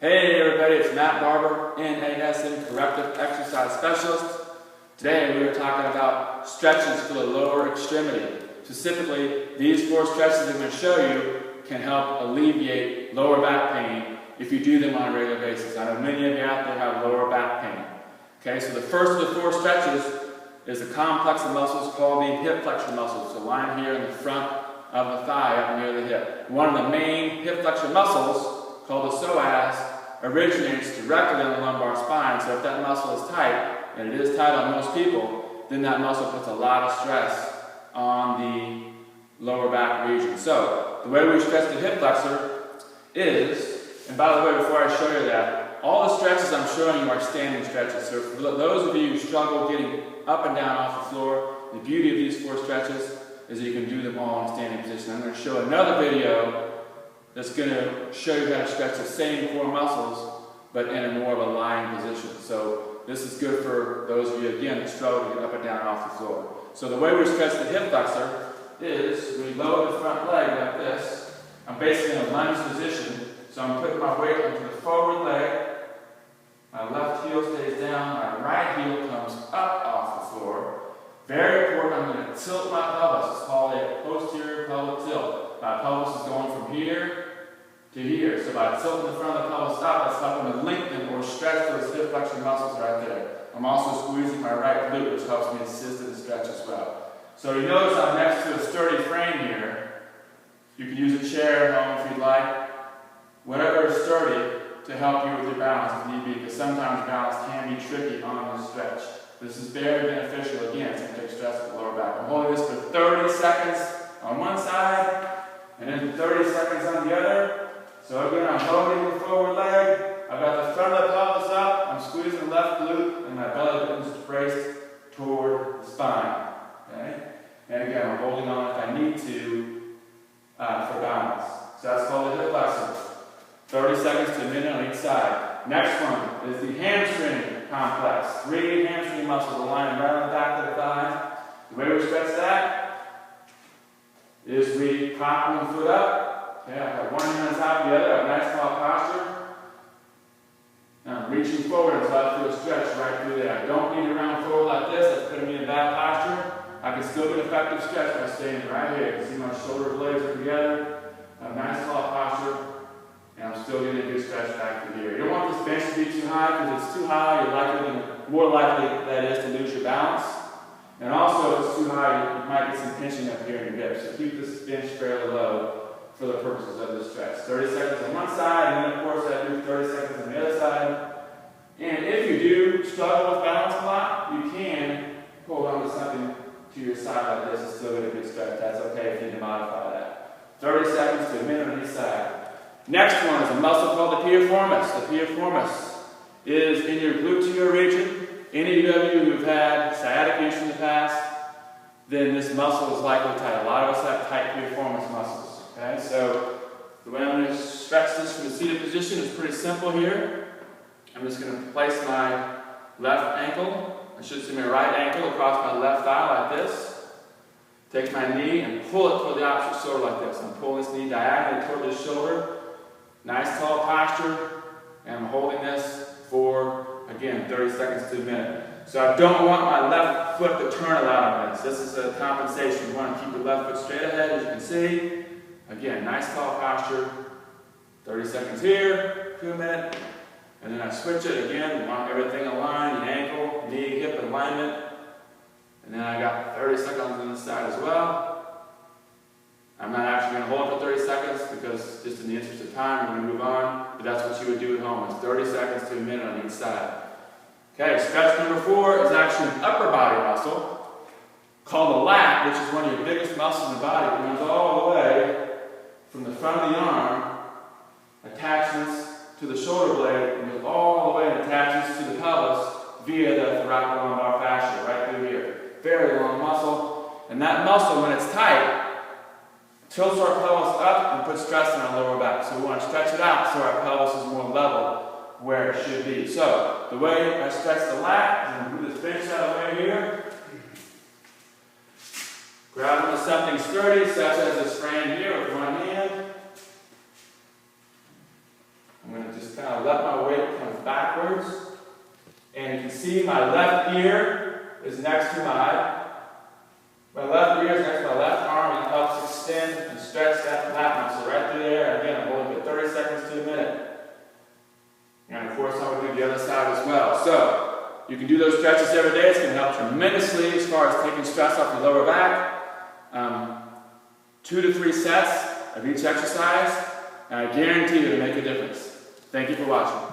Hey everybody, it's Matt Barber, NASM Corrective Exercise Specialist. Today we are talking about stretches for the lower extremity. Specifically, these 4 stretches I'm going to show you can help alleviate lower back pain if you do them on a regular basis. I know many of you out there have lower back pain. Okay, so the first of the 4 stretches is the complex of muscles called the hip flexor muscles. So lying here in the front of the thigh up near the hip. One of the main hip flexor muscles, called the psoas, originates directly on the lumbar spine. So if that muscle is tight, and it is tight on most people, then that muscle puts a lot of stress on the lower back region. So the way we stretch the hip flexor is, and by the way, before I show you that, all the stretches I'm showing you are standing stretches. So for those of you who struggle getting up and down off the floor, the beauty of these 4 stretches is that you can do them all in a standing position. I'm going to show another video that's going to show you how to stretch the same 4 muscles, but in a more of a lying position. So this is good for those of you, again, that struggle to get up and down off the floor. So the way we stretch the hip flexor is we lower the front leg like this. I'm basically in a lunge position, so I'm putting my weight onto the forward leg. My left heel stays down, my right heel comes up off the floor. Very important, I'm going to tilt my pelvis. It's called a posterior pelvic tilt. My pelvis is going from here to here. So by tilting the front of the pelvis up, it's helping to lengthen or stretch those hip flexor muscles right there. I'm also squeezing my right glute, which helps me assist in the stretch as well. So you notice I'm next to a sturdy frame here. You can use a chair at home if you'd like. Whatever is sturdy to help you with your balance if need be, because sometimes balance can be tricky on this stretch. This is very beneficial, again, to take stress with the lower back. I'm holding this for 30 seconds on one side, and then 30 seconds on the other. So again, I'm loading the forward leg. I've got the front of the pelvis up. I'm squeezing the left glute, and my belly button is braced toward the spine. Okay? And again, I'm holding on if I need to for balance. So that's called the hip flexor. 30 seconds to a minute on each side. Next one is the hamstring complex. 3 hamstring muscles aligning right on the back of the thigh. The way we stretch that is we prop one foot up. Okay, I've got one hand on top of the other, a nice tall posture. Now I'm reaching forward until I feel a stretch right through there. I don't need to round forward like this. That's putting me in bad posture. I can still get an effective stretch by staying right here. You can see my shoulder blades are together. A nice tall posture. And I'm still getting a good stretch back through here. You don't want this bench to be too high, because if it's too high, more likely that is to lose your balance. And also, if it's too high, you might get some pinching up here in your hips. So keep this bench fairly low for the purposes of this stretch. 30 seconds on one side, and then of course I do 30 seconds on the other side. And if you do struggle with balance a lot, you can hold on to something to your side like this and still get a good stretch. That's okay if you need to modify that. 30 seconds to a minute on each side. Next one is a muscle called the piriformis. The piriformis is in your gluteal region. Any of you who've had sciatic issues in the past, then this muscle is likely tight. A lot of us have tight piriformis muscles. Okay, so the way I'm going to stretch this from the seated position is pretty simple here. I'm just going to place my left ankle, I should say my right ankle, across my left thigh like this. Take my knee and pull it toward the opposite shoulder like this. I'm pulling this knee diagonally toward this shoulder. Nice tall posture, and I'm holding this for, again, 30 seconds to a minute. So I don't want my left foot to turn a lot on this. This is a compensation. You want to keep your left foot straight ahead, as you can see. Again, nice tall posture. 30 seconds here to a minute. And then I switch it again. Want everything aligned, the ankle, knee, hip alignment. And then I got 30 seconds on this side as well. I'm not actually going to hold it for 30 seconds because just in the interest of time, I'm going to move on. But that's what you would do at home. It's 30 seconds to a minute on each side. Okay, stretch number 4 is actually an upper body muscle called the lat, which is one of your biggest muscles in the body. It runs all the way from the front of the arm, attachments to the shoulder blade, and goes all the way and attaches to the pelvis via the thoracolumbar fascia right through here. Very long muscle. And that muscle, when it's tight, tilts our pelvis up and puts stress on our lower back. So we want to stretch it out so our pelvis is more level where it should be. So the way I stretch the lat is I'm going to move this bench out of the way here. Grab onto something sturdy, such as this frame here with one hand. I'm going to just kind kind of let my weight come backwards. And you can see my left ear is next to my left ear is next to my left arm, and it helps extend and stretch that lat muscle right through there. And again, I'm holding it 30 seconds to a minute. And of course, I will do the other side as well. So you can do those stretches every day. It's going to help tremendously as far as taking stress off your lower back. 2 to 3 sets of each exercise, and I guarantee you it'll make a difference. Thank you for watching.